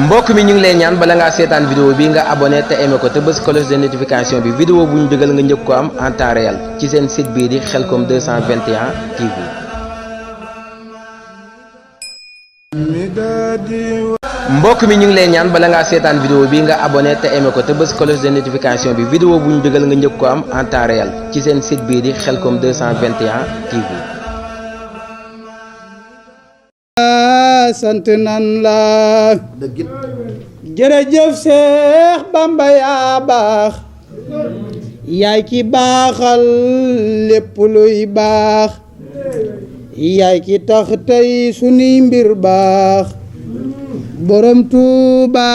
mbokk mi ñu ngi lay ñaan bala ngaa seetaan vidéo bi nga abonné te aimé ko te bës cloche de notification bi vidéo bu ñu dugal nga njëkk ko am en temps réel ci seen site bii di Khelcom 221 TV. mbokk mi ñu ngi lay ñaan bala ngaa seetaan vidéo bi nga abonné te aimé ko te bës cloche de notification bi vidéo bu ñu dugal nga njëkk ko am en temps réel ci seen site bii di Khelcom 221 TV. sant nan la jërëjëf Seex Bamba yaa baax yaay ki baaxal lépp luy baax yaay ki tax tey sunuy mbir baax borom Tuuba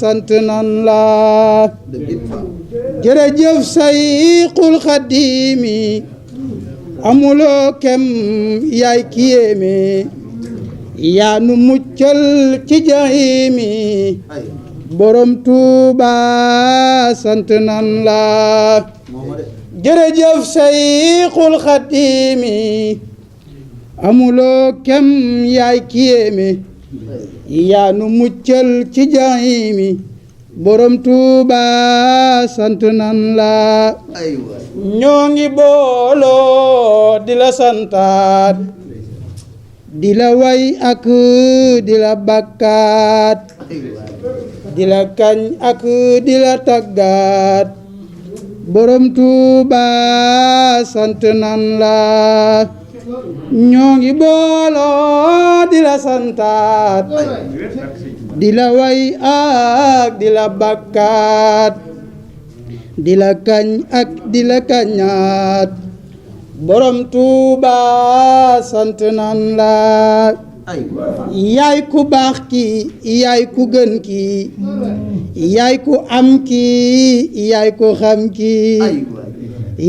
sant nan la jërëjëf Sayxul Xadiimi amuloo kem yaay ki yéeme yaa nu muccal ci jaxiimi borom Tuuba sant nan la jërëjëf Sayxul Xadiimi amuloo kem yaay ki yéeme yaa nu muccal ci jaxiimi borom Tuuba sant nan la ñoo ngi booloo di la santaat di la way ak di la bakkaat di la kañ ak di la taggaat borom Tuuba sant nan la ñoo ngi booloo di la santaat di la way ak di la bakkaat di la kañ ak di la kañaat borom Tuuba sant nan la yaay ku baax ki yaay ku gën ki yaay ku am ki yaay ku xam ki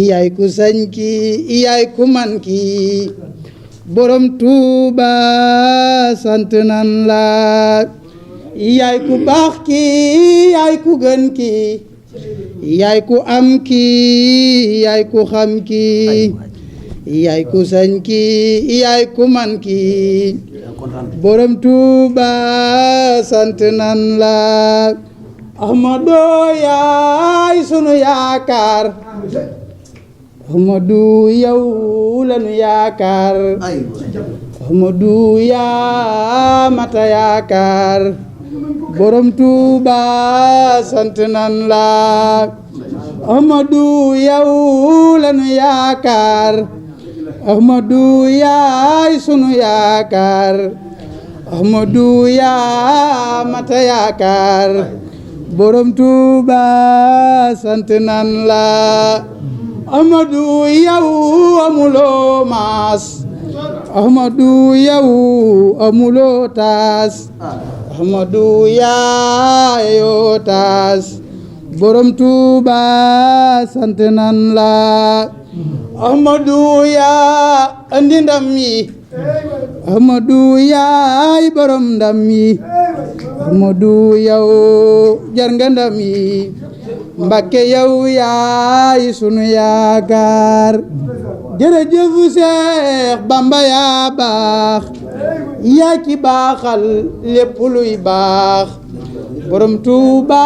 yaay ku sañ ki yaay ku man ki borom Tuuba sant nan la yaay ku baax ki yaay ku gën ki yaay ku am ki yaay ku xam ki yaay ku sañ ki yaay ku man ki borom Tuuba sant nan la Ahmadu yaay sunu yaakaar Ahmadu yow lanu yaakaar Ahmadu yaa mata yaakaar borom Tuuba sant nan la Ahmadu yow lanu yaakaar Ahmadu yaay sunu yaakaar Ahmadu yaa mata yaakaar borom Tuuba sant nan la Ahmadu yow amuloo maas Ahmadu yow amuloo taas Ahmadu yaayoo taas borom Tuuba sant nan la Ahmadu yaa andi ndam yi Ahmadu yaay borom ndam yi Ahmadu yow jar nga ndam yi Mbàkke yow yaay sunu yaakaar jërëjëf Seex Bamba yaa baax yaa ki baaxal lépp luy baax borom Tuuba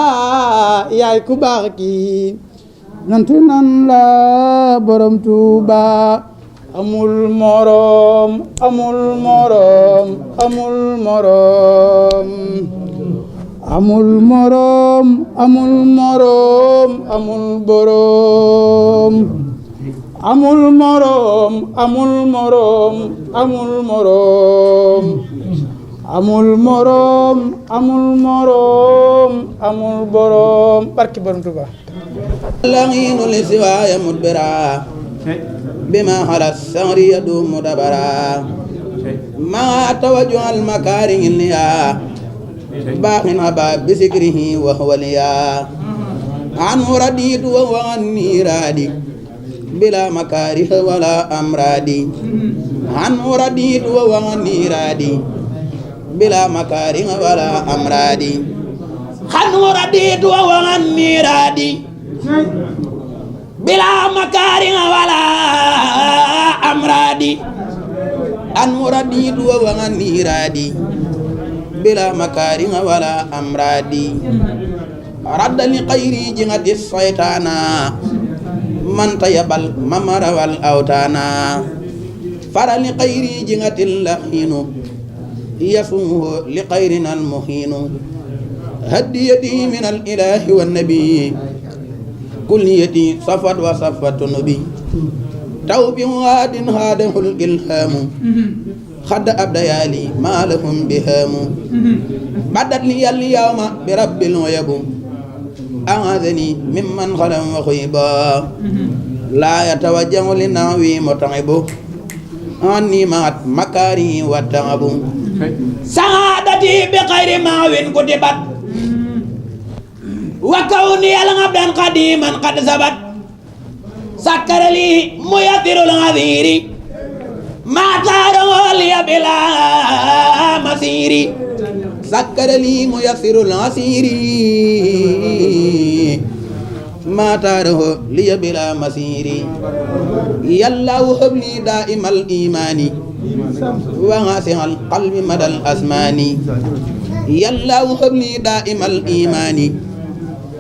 yaay ku baax ki sant nan la borom Tuuba amul morom amul morom amul morom amul morom amul morom amul borom amul morom amul morom amul morom amul morom amul morom amul borom barki borom Tuuba لغين لسواي مدبرا بما على الثغر يدوم دبرا ما توجه المكاره ليا باق أبا بذكره وهو ليا عنه رديت وهو عني رادي بلا مكاره ولا أمرادي عنه رديت وهو عني رادي بلا مكاره ولا أمرادي عنه رديت وهو عني رادي بلا مكاره ولا أمرادي an muradid wa wangani radi بلا مكارم ولا أمراض رد لغيري جهة الشيطان من تيبل ممر والأوتانا فر لغيري جهة اللحين يسوه لغيرنا المهين هدي يدي من الإله والنبي كل يدي صفت وصفت نبي توب واد هاده الإلهام خد أبديالي ما لهم بهام بدت لي اليوم برب الويب أعاذني ممن خلم وخيبا لا يتوجه لناوي متعب عني مات مكاري والتعب سعادتي بخير معوين كتبت وكوني العبد قديما قد ثبت سكر لي ميسر العذير ما تاره لي بلا مسير سكر لي ميسر العسير ما تاره لي بلا مسير يلا وهب لي دائم الإيمان وغاسع القلب مدى الأزمان يلا وهب لي دائم الإيمان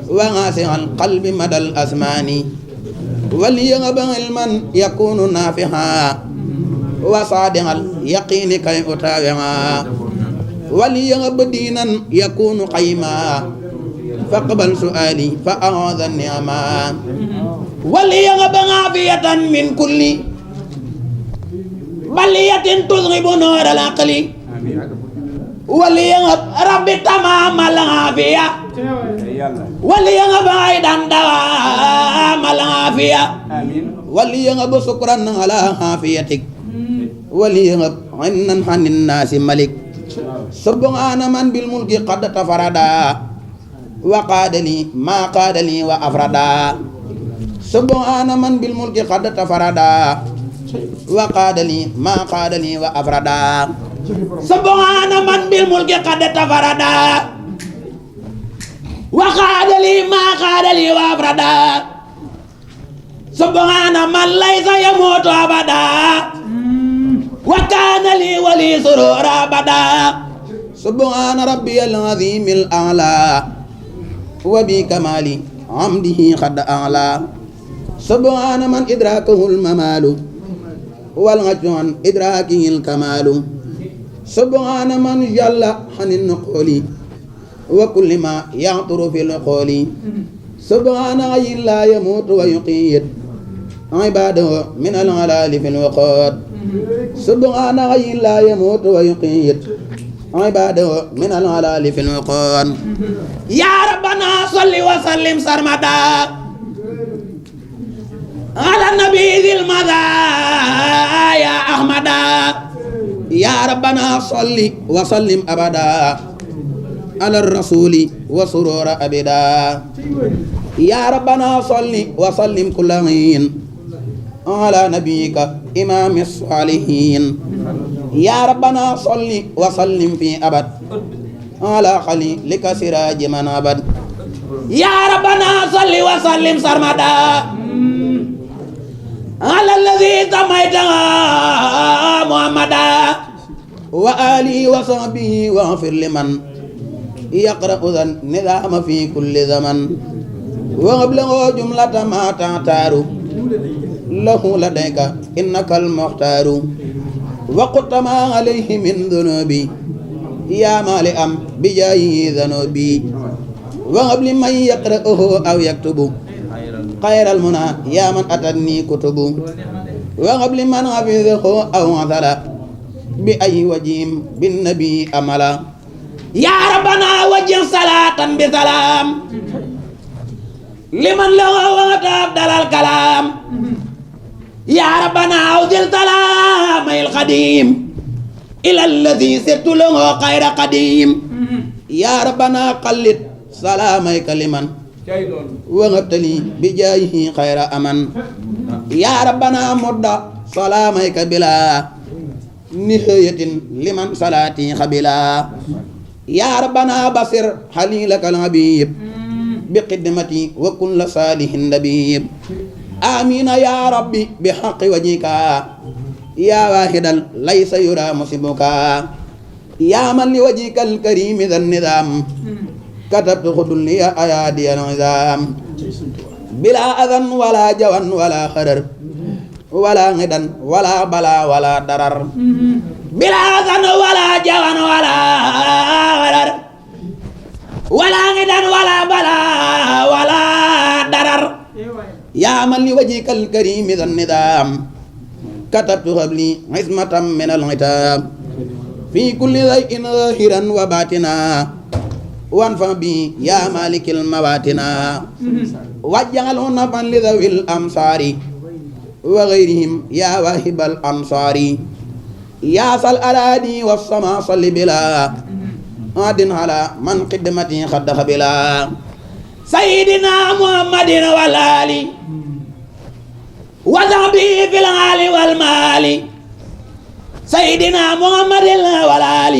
وغاسع القلب مدى الأزمان وليغب علما يكون نافعا وصادق اليقين كي أتابعا وليغب دينا يكون قيما فاقبل سؤالي فأعوذ النعما وليغب عافية من كل بلية تذهب نور العقل وليغب رب تمام العافية وليغب أيضا دوام العافية وليغب شكرا على عافيتك وليغب عنا عن الناس ملك سبحان من بالملك قد تفردا وقاد لي ما قاد لي وأفردا سبحان من بالملك قد تفردا وقاد لي ما قاد لي وأفردا سبحان من بالملك قد تفردا وقاد لي ما قاد لي وأفردا سبحان من ليس يموت أبدا وكان لي ولي سرور أبدا سبحان ربي العظيم الأعلى وبكمال عمده قد أعلى سبحان من إدراكه الممال والغجو عن إدراكه الكمال سبحان من جل عن النقول وكل ما يعطر في القول سبحان غي لا يموت ويقيد عباده من الغلال في الوقود سبحان غي لا يموت ويقيد عباده من الغلال في الوقود يا ربنا صل وسلم سرمدا على النبي ذي المزايا أحمدا يا ربنا صل وسلم أبدا على الرسول وسرور أبدا يا ربنا صل وسلم كل حين على نبيك إمام الصالحين يا ربنا صل وسلم في أبد على خليلك سراج من أبد يا ربنا صل وسلم سرمدا على الذي سميت محمدا وآله وصحبه واغفر لمن يقرأ ذا النظام في كل زمن وابلغ جملة ما تعتار له لديك إنك المختار وقلت ما عليه من ذنوبي يا مالئا بجاهه ذنوبي وهب لمن يقرأه أو يكتب خير المنى يا من أتني كتب وهب لمن حفظه أو عثر بأي وجه بالنبي أملا يا ربنا وجه صلاة بسلام لمن له وقت أفضل الكلام يا ربنا أوزل سلام القديم إلى الذي سرت له خير قديم يا ربنا قلد سلامك لمن وغبت لي بجاهه خير أمن يا ربنا مد سلامك بلا نهاية لمن صلاتي خبلا يا ربنا بصر حليلك الحبيب بقدمتي وكل صالح نبيب آمين يا ربي بحق وجهك يا واحدا ليس يرى مصيبك يا من لوجهك الكريم ذا النظام كتبت خذل لي أيادي العظام بلا أذى ولا جوى ولا خرر ولا غدا ولا بلا ولا ضرر بلا أذى ولا جوى ولا خرر ولا غدا ولا بلا ولا ضرر يا من لوجهك الكريم ذا النظام كتبت قبلي عصمة من العتاب في كل ذيء ظاهرا وباطنا وانفع بي يا مالك المواتنا واجعله نفعا لذوي الأمصار وغيرهم يا واهب الأنصار يا صل الأراضي والسماء صل بلا عاد على من قدمتي قد خبلا سيدنا محمد والآل وصحبه في العال والمال سيدنا محمد والآل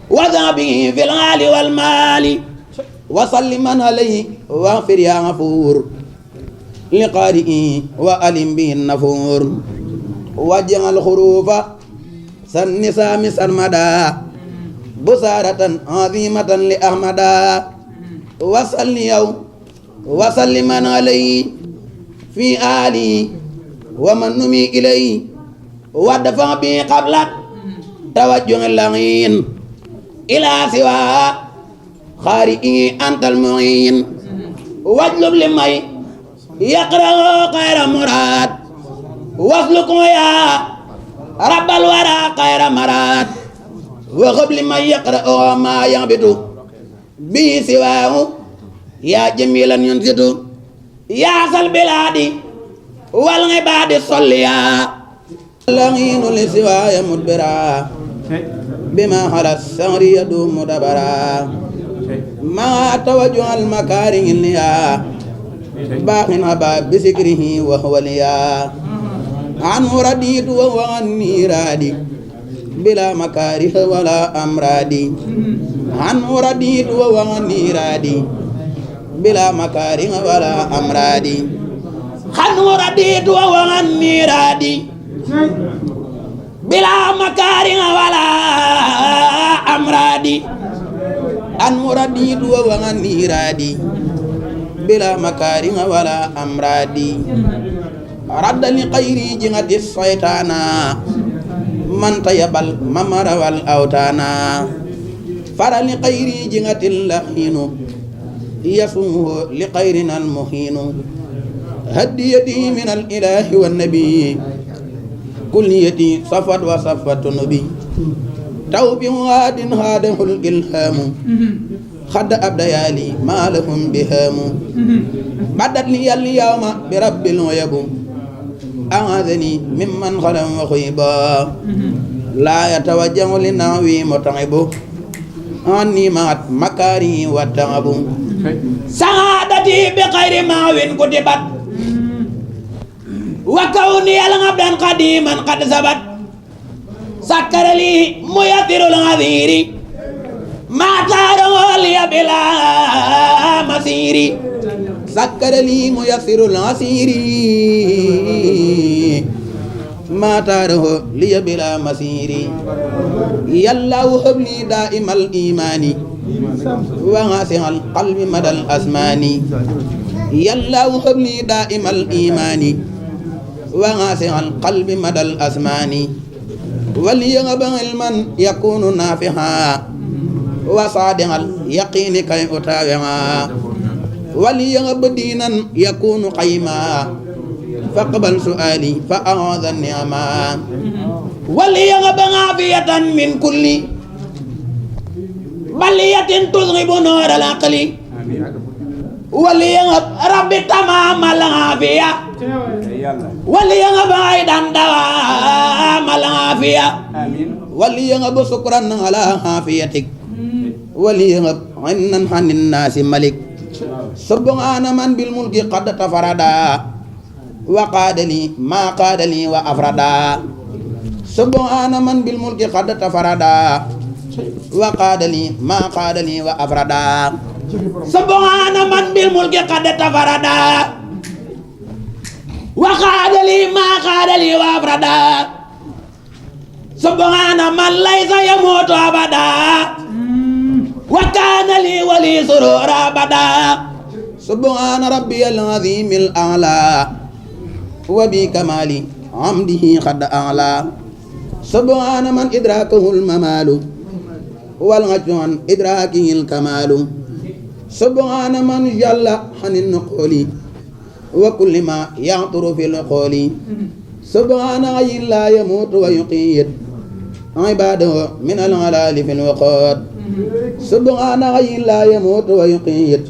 وصحبه في العال والمال وسلم عليه واغفر يا غفور لقارئه وألم به النفور واجعل الخروف سنسام سرمدا بصارة عظيمة لأحمدا وسلم عليه في آلي ومن نمي إليه ودفع به قبل توجه اللعين إلى سوى خارئي أنت المعين واجلب لمي يقرأ غير مراد واسلك يا رب الورى غير مراد وخب لمن يقرأ ما يعبد به سواه يا جميلا ينسد يا ذا البلاد والعباد صليا اللعين لسواي مدبرا بما على الثغر يدوم دبرا ما توجه المكاره ليا باق أبا بسكره وهو ليا عنه رديت وهو عني رادي بلا مكاره ولا أمرادي عنه رديت وهو عني رادي بلا مكاره ولا أمرادي عنه رديت وهو عني رادي بلا مكاره ولا أمرادي عنه رديت وهو عني رادي بلا مكاره ولا أمرادي رد لغيري جهة الشيطان من طيب الممر والأوتانا فر لغيري جهة اللحين يسوه لغيرنا المهين هديتي من الإله والنبي كل يدي صفت وصفت نبي توب واد هاده الإلهام خد أبديالي ما لهم بهام بدت لي اليوم برب الغيب أعاذني ممن خلم وخيبا لا يتوجه لناوي متعب أني مات مكاري والتعب سعادتي بخير ماو كتبت وكوني العبد قديما قد ثبت سكر لي ميسر العذير ما تاروا لي بلا مسير سكر لي ميسر العسير ما تاره لي بلا مسير يلا وهب لي دائم الإيمان وغاسع القلب مدى الأزمان يلا وهب لي دائم الإيمان وغاسع القلب مدى الأزمان وليغب علما يكون نافعا وصادق اليقين كي أتابعا وليغب دينا يكون قيما فاقبل سؤالي فأعوذ النعما وليغب عافية من كل بلية تذهب نور العقل وليغب رب تمام العافية وليغب أيضا دوام العافية وليغب شكرا على عافيتك وليغب عنا عن الناس ملك سبحان من بالملك قد تفردا وقاد لي ما قاد لي وأفردا سبحان من بالملك قد تفردا وقاد لي ما قاد لي وأفردا سبحان من بالملك قد تفردا وقاد لي ما قاد لي وأفردا سبحان من ليس يموت أبدا وكان لي ولي سرور أبدا سبحان ربي العظيم الأعلى وبكمال عمده قد أعلى سبحان من إدراكه الممال والغج عن إدراكه الكمال سبحان من جل عن النقول وكل ما يعطر في القول سبحان غير لا يموت ويقيد عباده من الغلال في الوقود سبحان غير لا يموت ويقيد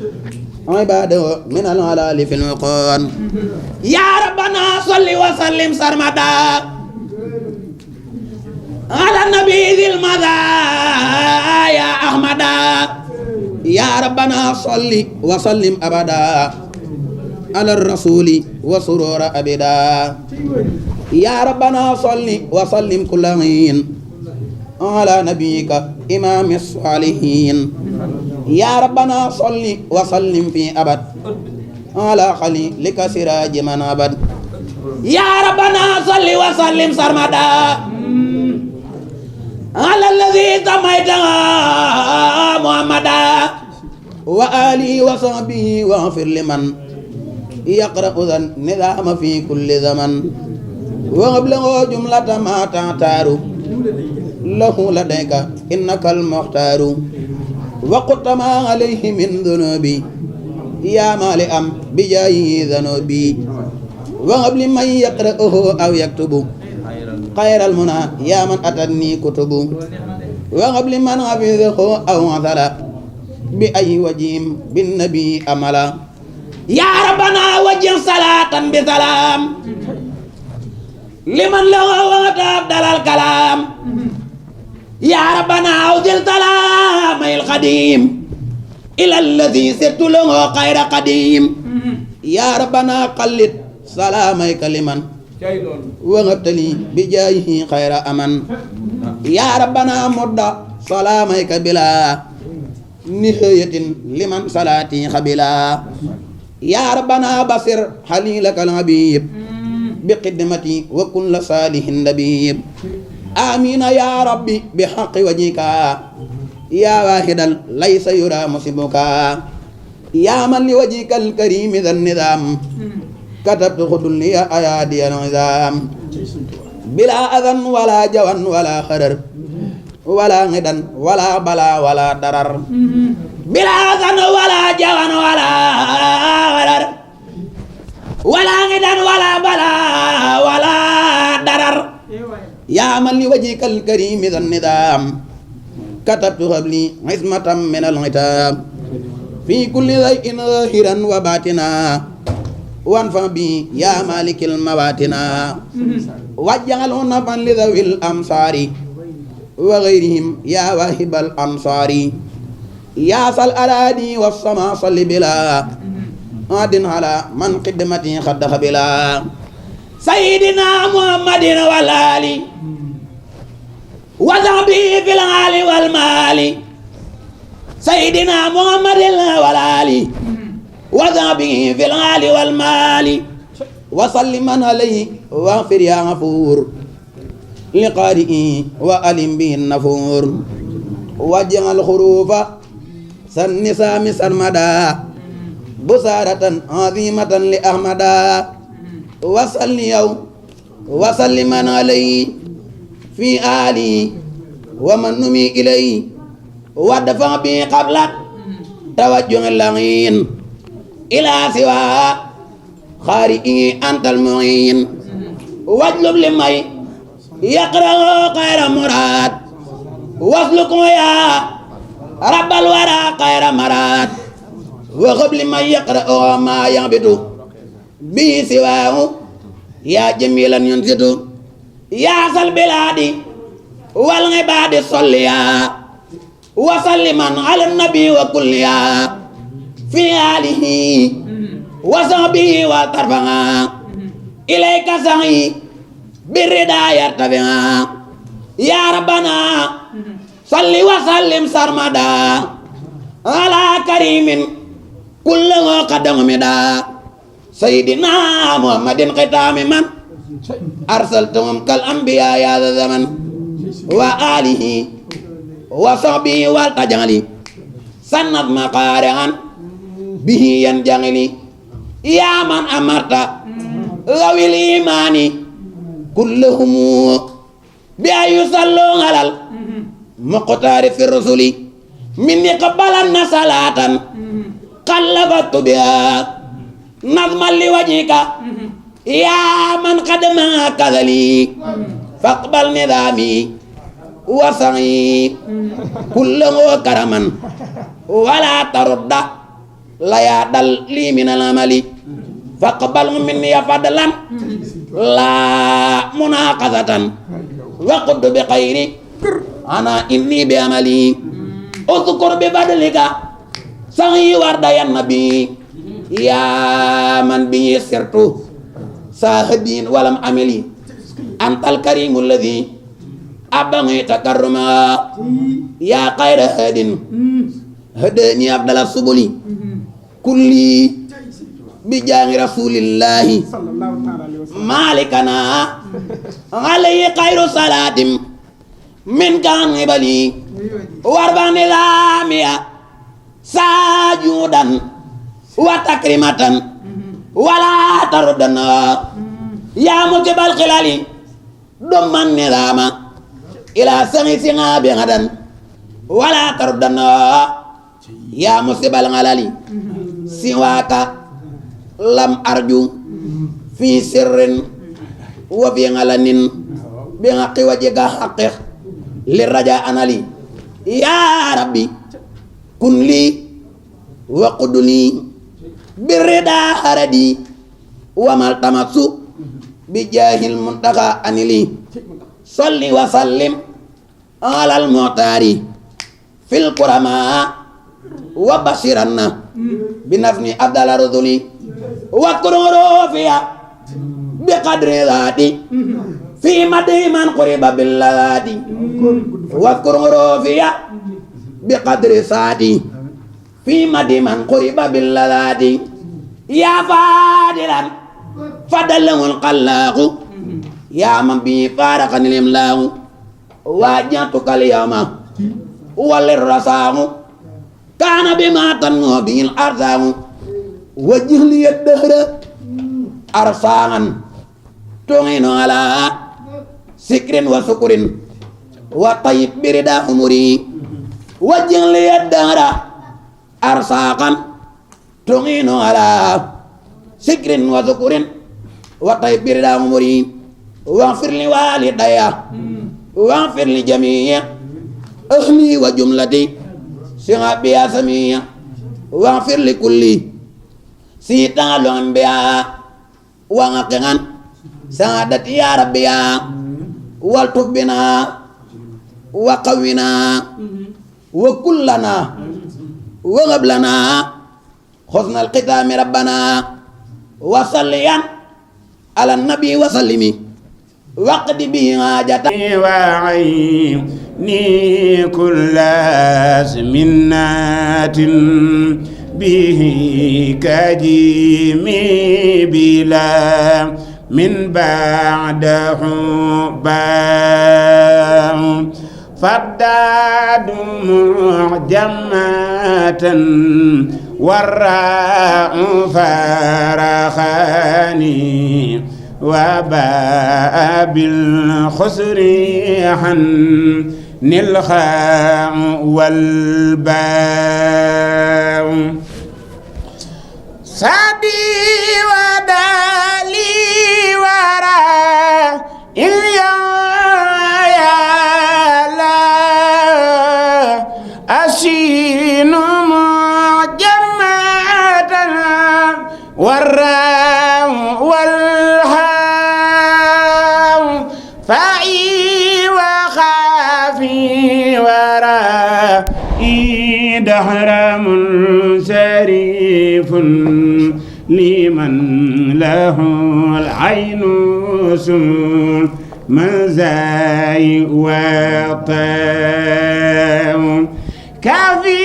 عباده من الغلال في الوقود يا ربنا صل وسلم سرمدا على النبي ذي المزايا أحمدا يا ربنا صل وسلم أبدا على الرسول وسرور أبدا يا ربنا صل وسلم كل حين على نبيك إمام الصالحين يا ربنا صل وسلم في أبد على خليلك سراج من أبد يا ربنا صل وسلم سرمدا على الذي سميت محمدا وآله وصحبه واغفر لمن يقرأ ذا النظام في كل زمن وابلغ جملة ما تعتار له لديك إنك المختار وقط ما عليه من ذنوبي يا مالئا بجاهه ذنوبي وقبل من يقرأه أو يكتب خير المنى يا من أتني كتب وقبل من حفظه أو عثر بأي وجه بالنبي أملا يا ربنا وجه صلاة بسلام لمن له وتبدل الكلام يا ربنا أوزل سلام القديم إلى الذي سرت له خير قديم يا ربنا قلد سلامك لمن وغبتلي بجايه خير أمن يا ربنا مد سلامك بلا نهاية لمن صلاتي خبلا يا ربنا بصر حليلك الحبيب بقدمتي وكل صالح نبيب آمين يا ربي بحق وجهك يا واحدا ليس يرى مصيبك يا من لوجهك الكريم ذا النظام كتبت خذلي أيادي النظام بلا أذن ولا جوان ولا خرر ولا غدا ولا بلا ولا ضرر بلا أذن ولا جوان ولا خرر ولا غدا ولا بلا ولا ضرر يا من لوجهك الكريم ذا النظام كتبت قبلي عصمة من العتاب في كل ذيء ظاهرا وباطنا وانفع بي يا مالك المواتنا واجعله نفعا لذوي الأمصار وغيرهم يا واهب الأمصار يا صل الأراضي والسماء صل بلا عاد على من قدمتي خدخ بلا سيدنا محمد والآل وصحبه في العال والمال سيدنا محمد والآل وصحبه في العال والمال وسلم عليه واغفر يا غفور لقارئه وألم به النفور واجعل الخروف سنسام سرمدا بصارة عظيمة لأحمدا وصل يوم وسلم عليه في آله ومن نمي إليه ودفع به قبل توجه اللعين إلى سوى خارئه أنت المعين واجلب لمي يقرأ غير مراد واسلك يا رب الورى غير مراد وقبل من يقرأ ما يعبد به سواه يا جميلا ينزد يا ذا البلاد والعباد صليا وسلما على النبي وكليا في آله وصحبه وترفعا إليك سعي بالردى يرتفعا يا ربنا صل وسلم سرمدا على كريم كله قدم مدا سيدنا محمد ختام من أرسلتهم كالأنبياء يا ذا الزمن wa alihi wa sahbihi wal tajali sannat maqari'an bihi yanjali ya man amarta lawil imani kullahum bi ayusallu alal muqtari fi rusuli minni qabbalanna salatan qallabtu biha nazman li wajhika ya man qadama kadhali faqbal nidami wa sa'i kullahu karaman wala tarudda la yadal li min al amali faqbal minni fadlan la munaqazatan wa qud bi khairi ana inni bi amali udhkur bi badlika sa'i warda ya nabi ya man bi sirtu sahadin walam amili antal karimul ladhi abanghi takarruma ya khayra hadin hadani abdala subuli kulli bi jangi rasulillahi malikana alayhi khayru salatim min kan ibali warbani lamia sajudan wa takrimatan wala tarudana ya mukibal khilali domman nidama ila sangi singa bi ngadan wala tarudana ya musibal ngalali siwaka lam arju fi sirrin wa fi ngalanin bi ngaqi wajika haqiq li raja anali ya rabbi kun li wa qudli birrida haradi wa mal tamassu bi jahil muntaka anili salli wa sallim ala al mu'tari fil qurama wa bashiranna binafni abdala rusuli wa kururu fiya bi qadri dhati fi madi man quriba billati wa kururu fiya bi qadri saati fi madi man quriba billati ya fadilan fadalahul qallaqu ya man bi faraqanil imlahu wajjatuka al-yawma walir rasamu kana bima tanmu bil arzamu wajih li ad-dahra arsangan tunginu ala sikrin wa sukurin wa tayyib birida umuri wajih li ad-dahra arsangan tunginu ala sikrin wa sukurin wa tayyib birida umuri waghfir li walidayya waghfir li jami'i ahli wa jumlati singa biya samiya waghfir li kulli sita long biya wa ngakengan saadat ya rabbiya wal tubina wa qawina wa kullana wa qablana husnal qitami rabbana wa salliyan ala nabi wa sallimi waqdi bi hajata wa ayni kullas minnatin bihi kajimi bila min ba'dahu ba'u faddadu mu'jamatan warra'u farakhani wa ba'abil khusri nil kha'u wal ba'u sadi wa dali wara ya la ashinu mujamatan warra wal ham fa'i wa khafi wara dahra munsarifun liman lahu al-aynu sun mazai wa ta'um kafi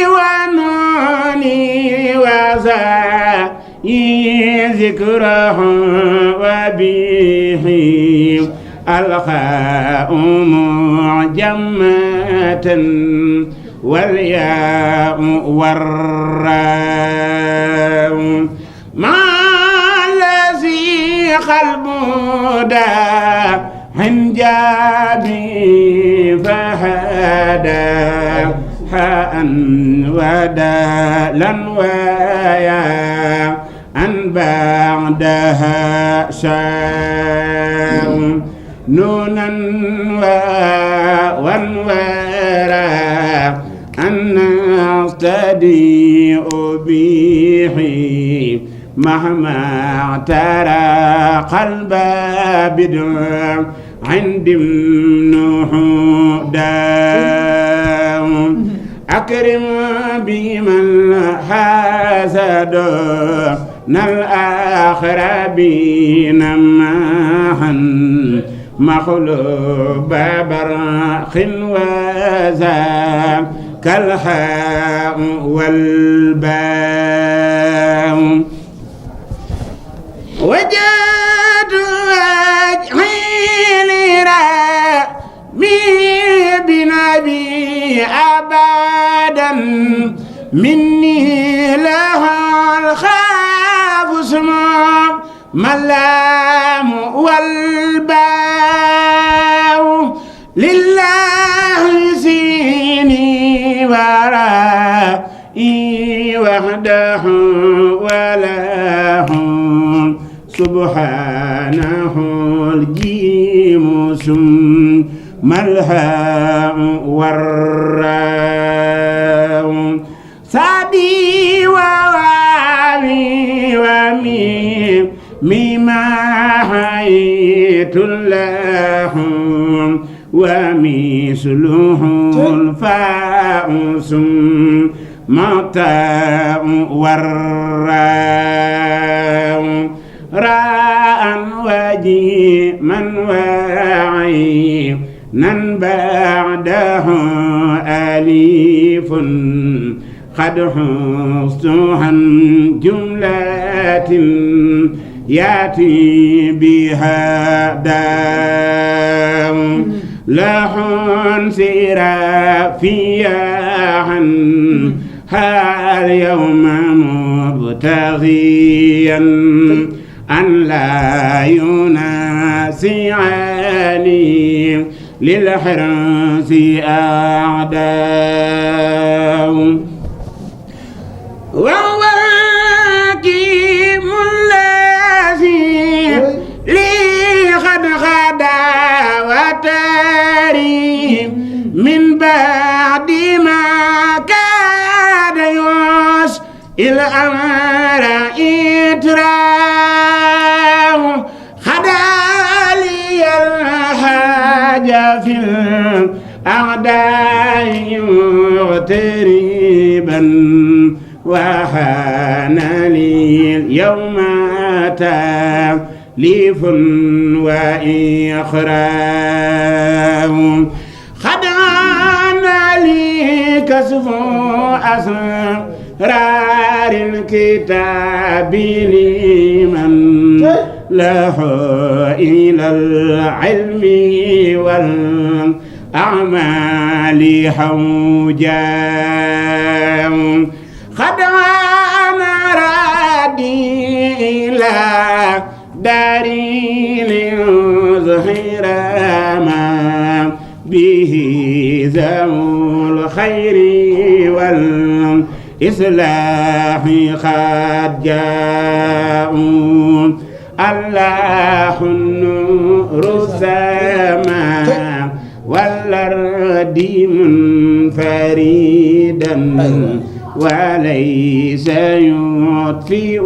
wa nuni wa za'i zikrahu wa bihi الخاء معجمة والياء والراء مع الذي قلبه دا حنجابي فهدى حاء ودالا ويا أن بعدها شاء نونا وانورا أن أستديء به مهما اعترى قلب بدع عند منه داء أكرم بمن حاسد الآخرين معا مخلوب برخ وزا كالحاء والباء وجدت وجهي لربي بنبي أبدا مني لها الخاف اسمه ملام والباء لله سيني ورائي وحده وله سبحانه الجيم ثم الهاء والراء سعدي وواوي وميم مما حييت الله ومثله الفاء ثم التاء والراء راء وجيما وعينا بعده أليف قد حصتها جملة يأتي بها داء لحن سرافيا عنها اليوم مبتغيا أن لا يناسعني للحرص أعداء وهو الحكيم الذي لي قد خدا وتري من بعد ما كاد يوس الأمر إتراه خدا لي الحاجة في الأعداء مغتربا وحان لي اليوم تاليف وإخرام خدعنا لي كسف أسرار الكتاب لمن له إلى العلم والأعمال حوجام خدعنا رادي إلى داري ليظهر ما به ذو الخير والإصلاح قد جاءوا الله النور السماء والأرض منفردا وليس يطفئ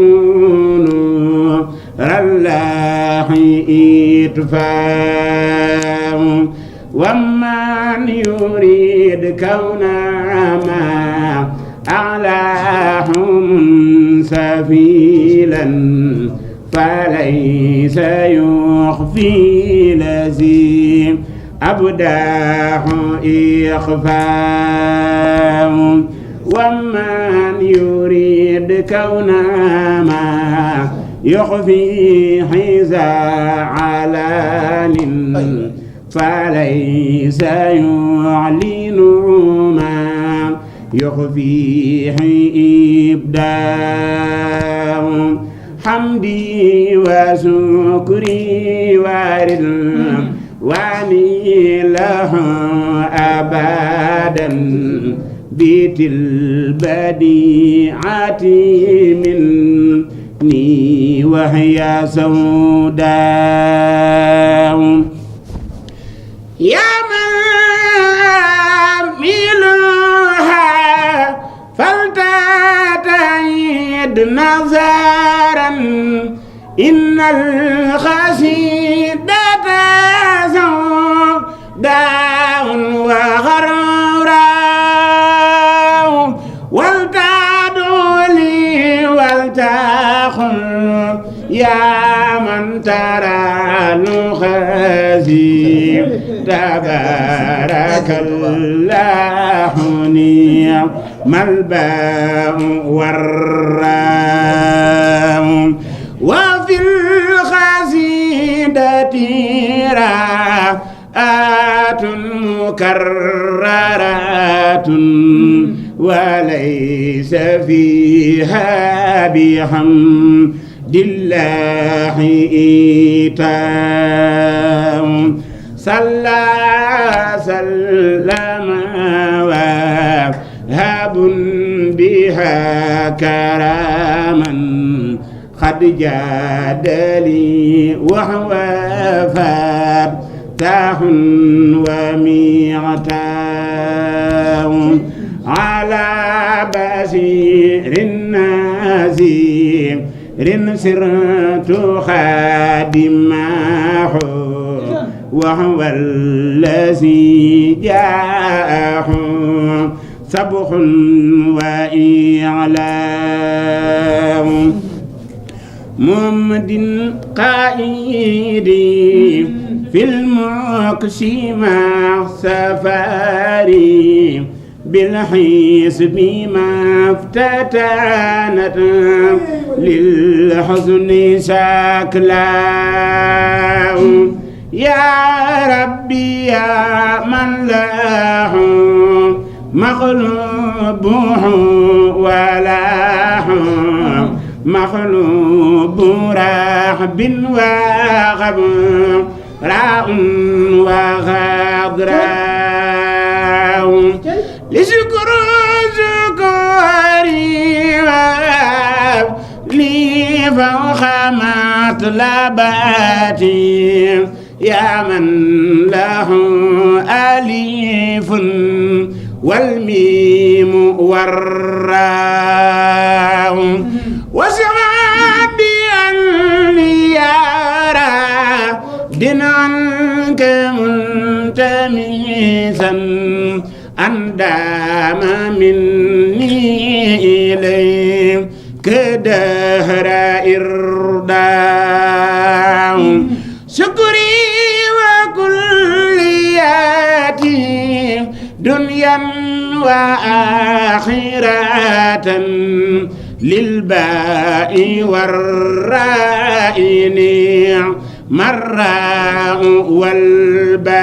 نور الله إطفاء ومن يريد كون ما أعلاه منسفيلا فليس يخفي لزيم أبداه إخفاء ومن يريد كون ما يخفي علان فليس يعلن ما يخفيه إبداع حمدي وشكري ورضواني له أبدا بيت البديعة مني وهي سوداء يا من عاملها فلتتعيد نظرا إن الخسيدة سوداء وغراء ولتدعو لي ولتقل يا من ترى الخزي تبارك الله نعم الباء والراء وفي الخزيدة راءات مكررات وليس فيها بحمد الله إيتاء صلى سلم وهب بها كراما قد جاد لي وهو فتاح وميعتاء على بشير النذير سرت خادمه وهو الذي جاءه سبح وإعلام محمد قائدي في المكس مع سفاري بالحسب ما افتتنت للحزن شكلا يا ربي يا من له مغلوبه ولا مغلوب رحب وغبراء وغدراء لشكر شكري لي فوق مطلباتي يا من له أليف والميم والراء وسمع بأن يرى دين عنك منتمسا أن دام مني إليك كدهر إرداء شكري وكلياتي دنيا وآخرة للباء والراء نعم الراء والباء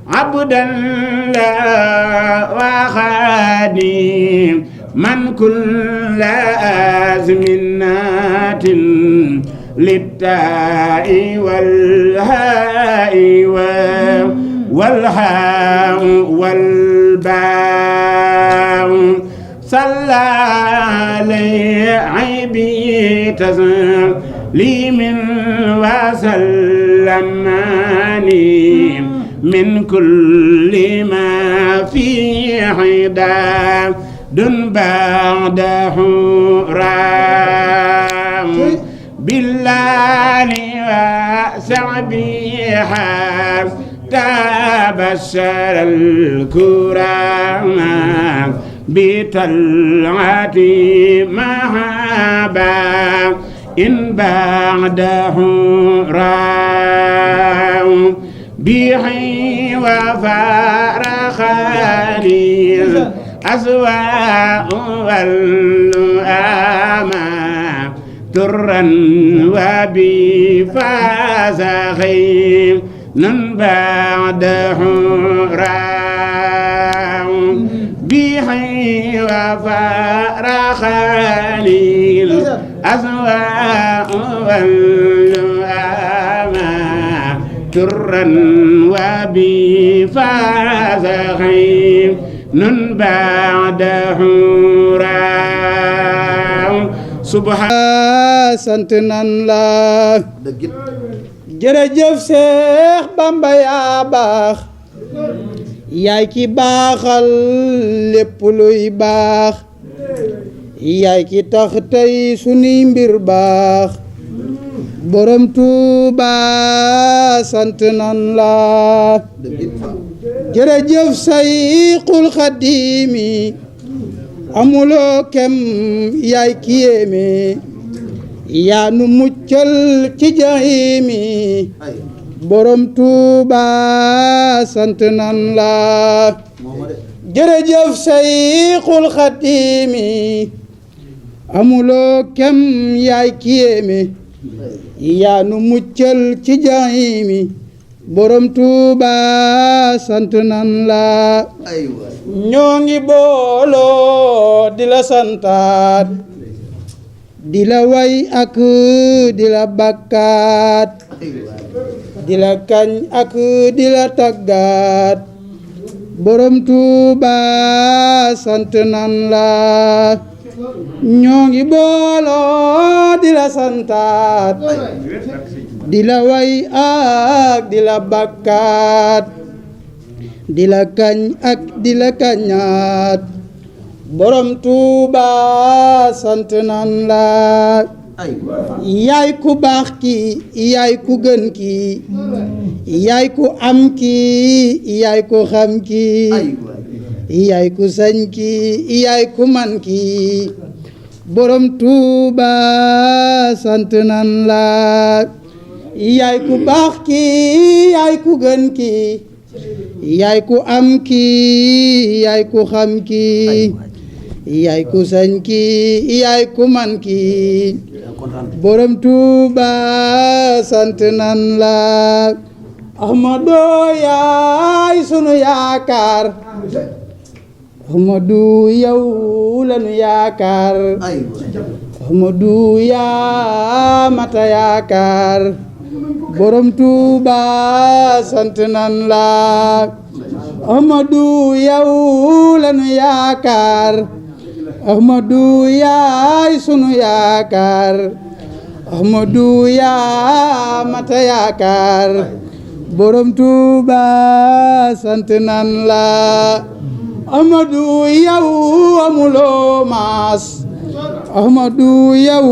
عبدا لا وخادم من كل أزمنات للتاء والهاء والهاء والباء صلى عليه عيبي تسليم وسلمني من كل ما في حدا دن بعده رام بالله وسعبها تبشر الكرام بطلعة محبا إن بعده رام بحي وفارخاني أسواء واللؤاما ترا وبفاز خير بعده راع بحي وفرخني الأزواء واللؤما ترا وبفاز خير بعده راع سبحان sant nan la jërëjëf Seex Bamba yaa baax yaay ki baaxal lépp luy baax yaay ki tax tey sunuy mbir baax borom Tuuba sant nan la jërëjëf Sayxul Xadiimi amuloo kem yaay ki yéeme yaa nu muccal ci jaxiimi borom Tuuba sant nan la jërëjëf Sayxul Xadiimi amuloo kem yaay ki yéeme yaa nu muccal ci jaxiimi borom Tuuba sant nan la ñoo ngi booloo di la santaat di la way ak di la bakkaat di la kañ ak di la taggaat borom Tuuba sant nan la ñoo ngi booloo di la santaat di la way ak di la bakkaat di la kañ ak di la kañaat borom Tuuba sant nan la yaay ku baax ki yaay ku gën ki yaay ku am ki yaay ku xam ki yaay ku sañ ki yaay ku man ki borom Tuuba sant nan la yaay ku baax ki yaay ku gën ki yaay ku am ki yaay ku xam ki yaay ku sañ ki yaay ku man ki borom Tuuba sant nan la Ahmadu yaay sunu yaakaar Ahmadu yow lanu yaakaar Ahmadu yaa mata yaakaar borom Tuuba sant nan la Ahmadu yow lanu yaakaar Ahmadu yaay sunu yaakaar Ahmadu yaa mata yaakaar borom Tuuba sant nan la Ahmadu yow amuloo maas Ahmadu yow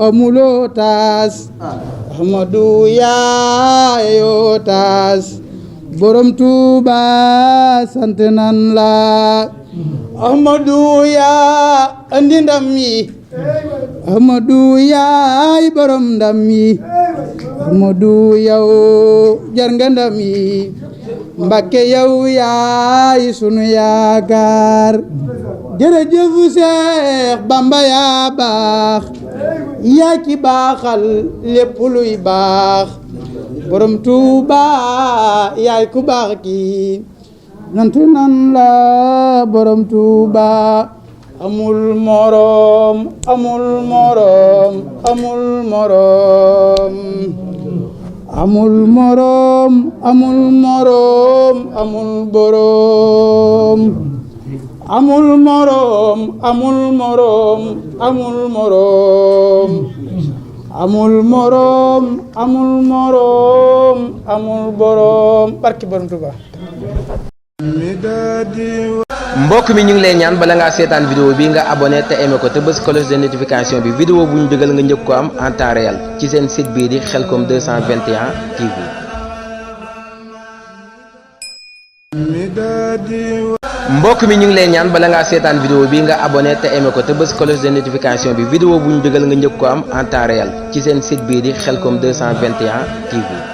amuloo taas Ahmadu yaayoo taas borom Tuuba sant nan la Ahmadu yaa andi ndam yi Ahmadu yaay borom ndam yi Ahmadu yow jar nga ndam yi Mbakke yow yaay sunu yaakaar jërëjëf Seex Bamba yaa baax yaa ki baaxal lépp luy baax borom Tuuba yaay ku baax ki nantu nan la borom Tuuba amul morom amul morom amul morom amul morom amul morom amul borom amul morom amul morom amul morom amul morom amul morom amul borom barki borom Tuuba mbokk mi ñu ngi lay ñaan bala ngaa seetaan vidéo bi nga abonné te aimé ko te bës cloche de notification bi vidéo bu ñu dugal nga njëkk ko am en temps réel ci seen site bii di Khelcom 221 TV. mbokk mi ñu ngi lay ñaan bala ngaa seetaan vidéo bi nga abonné te aimé ko te bës cloche de notification bi vidéo bu ñu dugal nga njëkk ko am en temps réel ci seen site bii di Khelcom 221 TV.